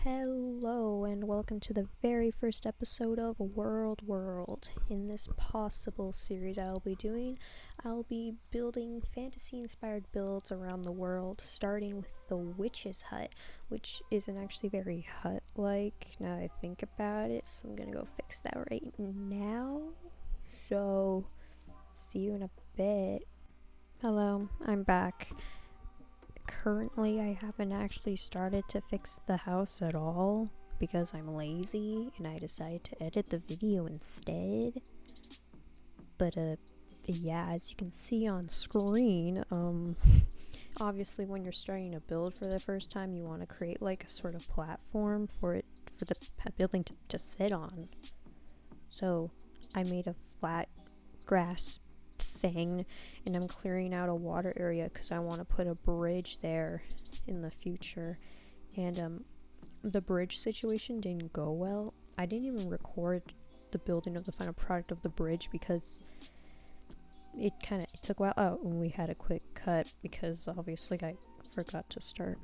Hello and welcome to the very first episode of World. In this possible series I'll be building fantasy-inspired builds around the world, starting with the witch's hut, which isn't actually very hut-like now that I think about it, so I'm gonna go fix that right now. So, see you in a bit. Hello, I'm back. Currently, I haven't actually started to fix the house at all because I'm lazy and I decided to edit the video instead. But yeah, as you can see on screen, obviously when you're starting a build for the first time, you want to create like a sort of platform for the building to sit on. So I made a flat grass thing, and I'm clearing out a water area because I want to put a bridge there in the future. And the bridge situation didn't go well. I didn't even record the building of the final product of the bridge because it took a while. Oh, and we had a quick cut because obviously I forgot to start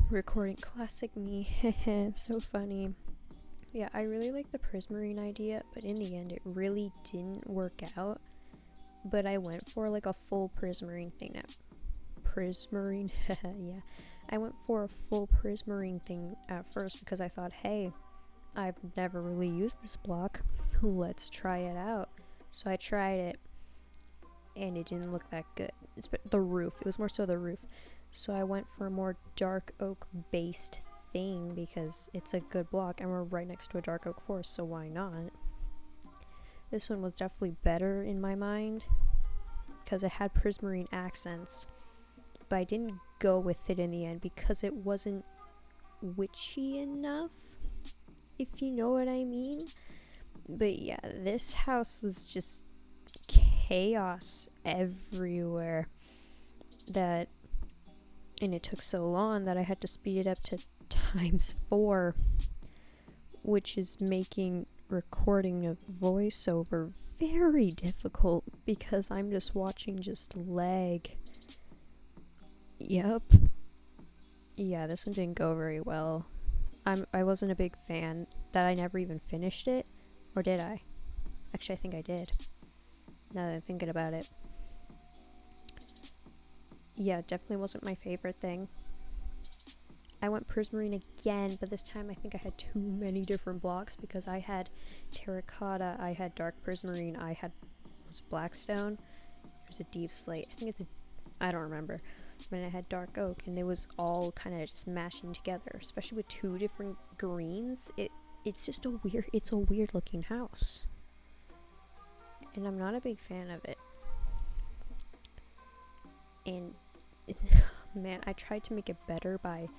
recording. Classic me. So funny. Yeah, I really like the prismarine idea, but in the end it really didn't work out. But I went for like a full prismarine thing. Yeah. I went for a full prismarine thing at first because I thought, hey, I've never really used this block. Let's try it out. So I tried it, and it didn't look that good. It's the roof. It was more so the roof. So I went for a more dark oak based thing because it's a good block, and we're right next to a dark oak forest, so why not? This one was definitely better in my mind because it had prismarine accents, but I didn't go with it in the end because it wasn't witchy enough, if you know what I mean. But yeah, this house was just chaos everywhere, and it took so long that I had to speed it up to ×4, which is making recording a voiceover very difficult because I'm just watching just lag. Yep. Yeah, this one didn't go very well. I wasn't a big fan that I never even finished it. Or did I? Actually, I think I did. Now that I'm thinking about it. Yeah, definitely wasn't my favorite thing. I went prismarine again, but this time I think I had too many different blocks because I had terracotta, I had dark prismarine, was it blackstone? There's a deep slate. I don't remember. But I had dark oak, and it was all kind of just mashing together, especially with two different greens. It's just a weird looking house. And I'm not a big fan of it. And man, I tried to make it better by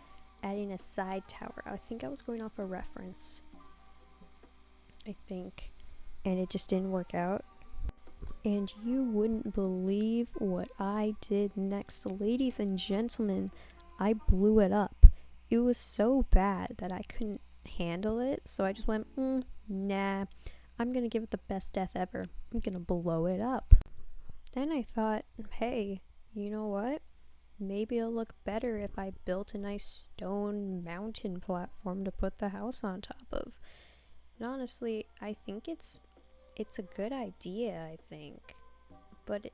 adding a side tower. I think I was going off a reference. And it just didn't work out. And you wouldn't believe what I did next. Ladies and gentlemen, I blew it up. It was so bad that I couldn't handle it, so I just went, nah, I'm gonna give it the best death ever. I'm gonna blow it up. Then I thought, hey, you know what? Maybe it'll look better if I built a nice stone mountain platform to put the house on top of. And honestly, I think it's a good idea, I think. But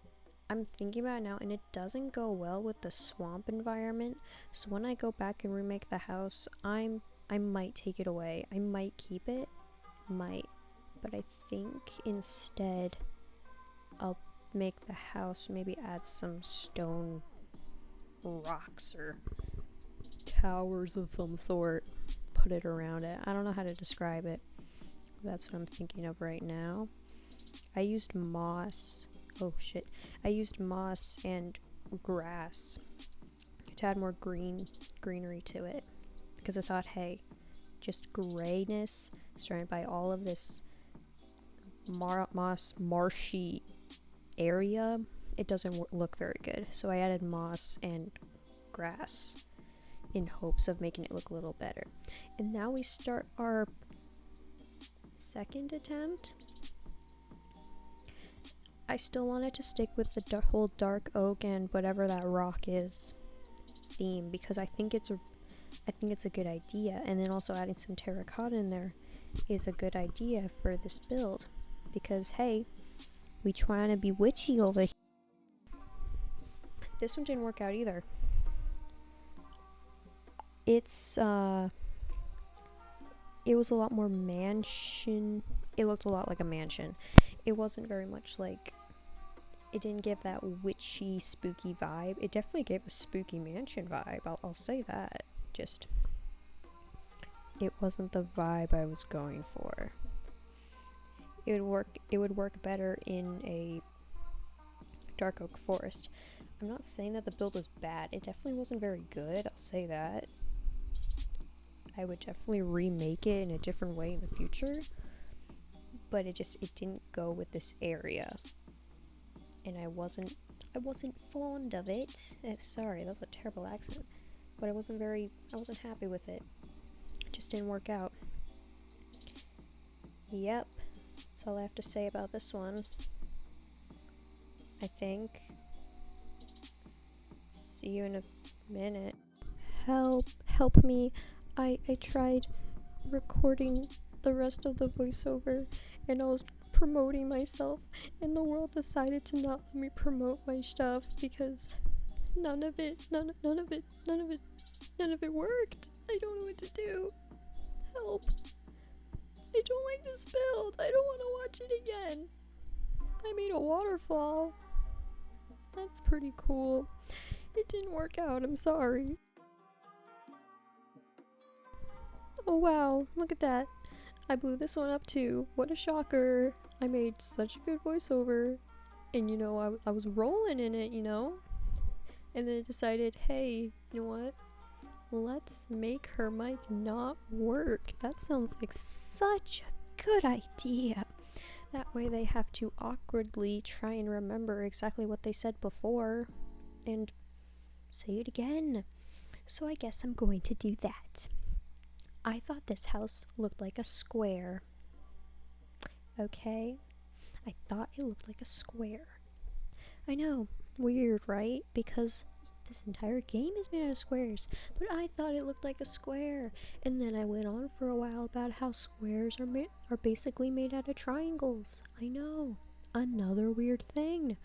I'm thinking about it now, and it doesn't go well with the swamp environment. So when I go back and remake the house, I might take it away. I might keep it. But I think instead I'll make the house, maybe add some stone rocks or towers of some sort, put it around it. I don't know how to describe it. That's what I'm thinking of right now. I used moss. Oh shit. I used moss and grass to add more greenery to it because I thought, hey, just grayness surrounded by all of this marshy area, it doesn't look very good. So I added moss and grass in hopes of making it look a little better. And now we start our second attempt. I still wanted to stick with the whole dark oak and whatever that rock is theme because I think it's I think it's a good idea. And then also adding some terracotta in there is a good idea for this build. Because, hey, we trying to be witchy over here. This one didn't work out either. It's, it was a lot more mansion. It looked a lot like a mansion. It wasn't very much like, it didn't give that witchy, spooky vibe. It definitely gave a spooky mansion vibe, I'll say that. Just, it wasn't the vibe I was going for. It would work better in a dark oak forest. I'm not saying that the build was bad. It definitely wasn't very good, I'll say that. I would definitely remake it in a different way in the future. But it didn't go with this area. And I wasn't fond of it. Sorry, that was a terrible accent. But I wasn't happy with it. It just didn't work out. Yep. That's all I have to say about this one. I think. See you in a minute. Help me. I tried recording the rest of the voiceover and I was promoting myself and the world decided to not let me promote my stuff because none of it worked. I don't know what to do. Help. I don't like this build. I don't want to watch it again. I made a waterfall. That's pretty cool. It didn't work out. I'm sorry. Oh wow, look at that. I blew this one up too. What a shocker. I made such a good voiceover. And you know, I was rolling in it, you know? And then I decided, hey, you know what? Let's make her mic not work. That sounds like such a good idea. That way they have to awkwardly try and remember exactly what they said before and say it again. So I guess I'm going to do that. I thought this house looked like a square. Okay? I thought it looked like a square. I know, weird, right? Because this entire game is made out of squares, but I thought it looked like a square. And then I went on for a while about how squares are basically made out of triangles. I know, another weird thing.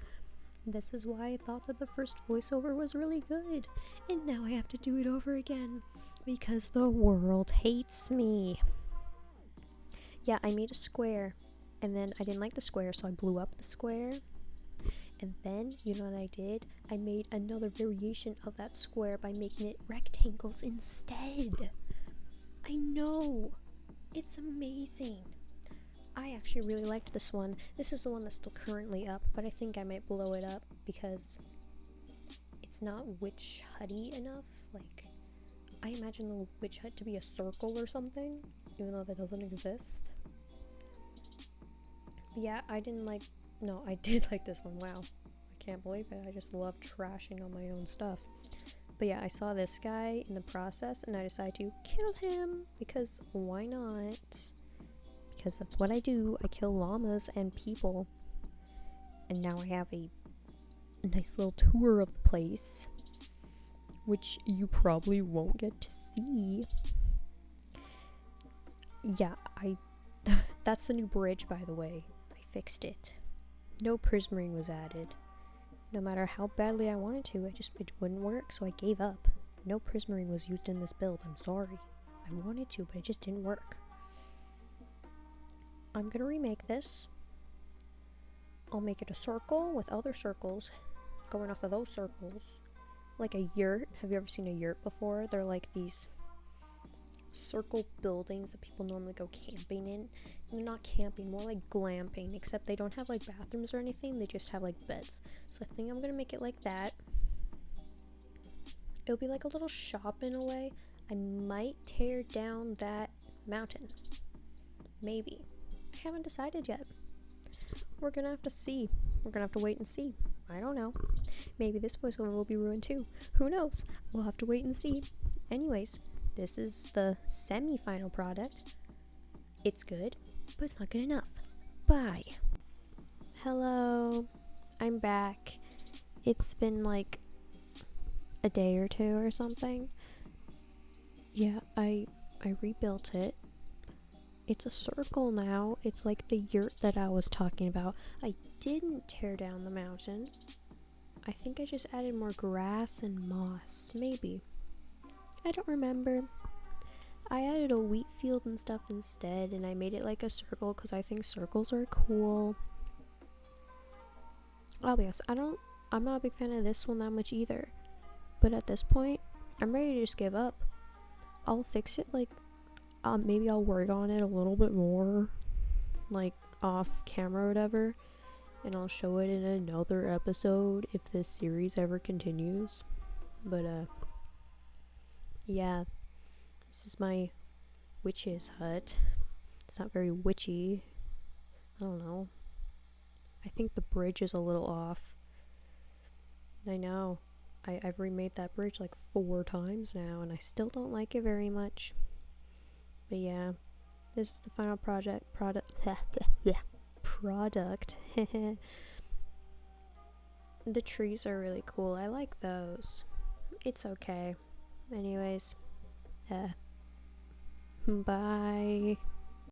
This is why I thought that the first voiceover was really good, and now I have to do it over again because the world hates me. Yeah, I made a square, and then I didn't like the square, so I blew up the square. And then, you know what I did? I made another variation of that square by making it rectangles instead. I know! It's amazing! I actually really liked this one. This is the one that's still currently up, but I think I might blow it up because it's not witch hutty enough. Like, I imagine the witch hut to be a circle or something, even though that doesn't exist. But yeah, I did like this one. Wow. I can't believe it. I just love trashing on my own stuff. But yeah, I saw this guy in the process and I decided to kill him because why not? Because that's what I do. I kill llamas and people. And now I have a nice little tour of the place, which you probably won't get to see. Yeah, that's the new bridge, by the way. I fixed it. No prismarine was added. No matter how badly I wanted to, it wouldn't work, so I gave up. No prismarine was used in this build. I'm sorry. I wanted to, but it just didn't work. I'm gonna remake this. I'll make it a circle with other circles going off of those circles. Like a yurt. Have you ever seen a yurt before? They're like these circle buildings that people normally go camping in. And they're not camping, more like glamping, except they don't have like bathrooms or anything. They just have like beds. So I think I'm gonna make it like that. It'll be like a little shop in a way. I might tear down that mountain. Maybe. I haven't decided yet. We're gonna have to see. We're gonna have to wait and see. I don't know. Maybe this voiceover will be ruined too. Who knows? We'll have to wait and see. Anyways, this is the semi-final product. It's good, but it's not good enough. Bye. Hello. I'm back. It's been like a day or two or something. yeah, I rebuilt it. It's a circle now. It's like the yurt that I was talking about. I didn't tear down the mountain. I think I just added more grass and moss. Maybe. I don't remember. I added a wheat field and stuff instead, and I made it like a circle because I think circles are cool. I'll be honest, I'm not a big fan of this one that much either. But at this point, I'm ready to just give up. I'll fix it like, maybe I'll work on it a little bit more, like off camera or whatever, and I'll show it in another episode if this series ever continues. But yeah, this is my witch's hut. It's not very witchy. I don't know. I think the bridge is a little off. I know. I've remade that bridge like 4 times now, and I still don't like it very much. But yeah, this is the final product. The trees are really cool. I like those. It's okay. Anyways, bye.